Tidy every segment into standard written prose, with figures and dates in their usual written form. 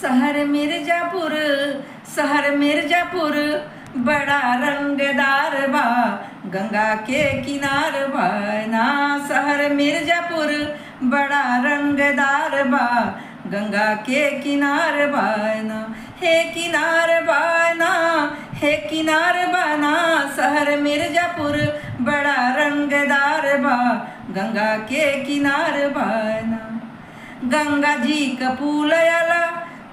शहर मिर्जापुर, शहर मिर्जापुर बड़ा रंगदार बा, गंगा के किनार बा ना। शहर मिर्जापुर बड़ा रंगदार बा, गंगा के किनार बा ना। हे किनार बाना, हे किनार बाना, शहर मिर्जापुर बड़ा रंगदार बा, गंगा के किनार बाना। गंगा जी का पुल आला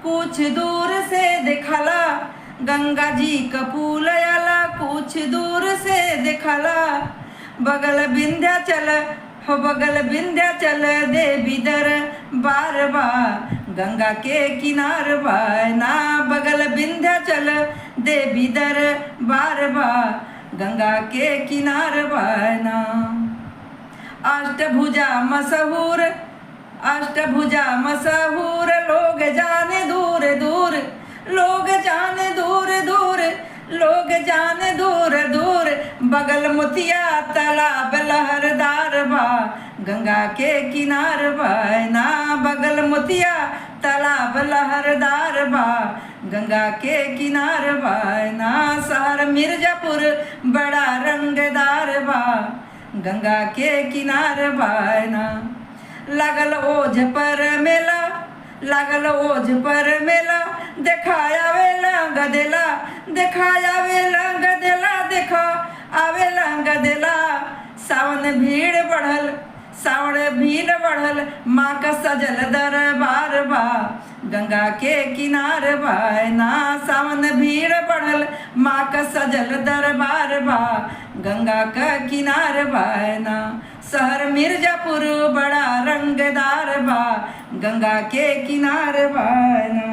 कुछ दूर से दिखला, गंगा जी का पुल आला कुछ दूर से दिखला। बगल विंध्याचल हो, बगल विंध्याचल देवी दर बार बा, गंगा के किनार बा ना। बगल विंध्याचल देवी दर बार बा, गंगा के किनार बा ना। अष्टभुजा मशहूर, अष्टभुजा मशहूर, लोग जाने दूर दूर, लोग जाने दूर दूर, लोग जाने दूर दूर। बगल मोतिया तालाब लहरदार बा, गंगा के किनार बा ना। बगल मोतिया तालाब लहरदार बा, गंगा के किनार बा ना। शहर मिर्जापुर बड़ा रंगदार बा, गंगा के किनार बा ना। लागल ओझ पर मेला, लागल ओझ पर मेला, देखाया वेला गदेला, देखाया वेला गदेला, देखा आवेला गदेला। सावन भीड़ बढ़ल, सावन भीड़ बढ़ल, माँ का सजल दरबार बा, गंगा के किनार बा ना। सावन भीड़ बढ़ल, माँ का सजल दरबार बा, गंगा का किनार बा ना। शहर मिर्जापुर बड़ा रंगदार बा, गंगा के किनार बा ना।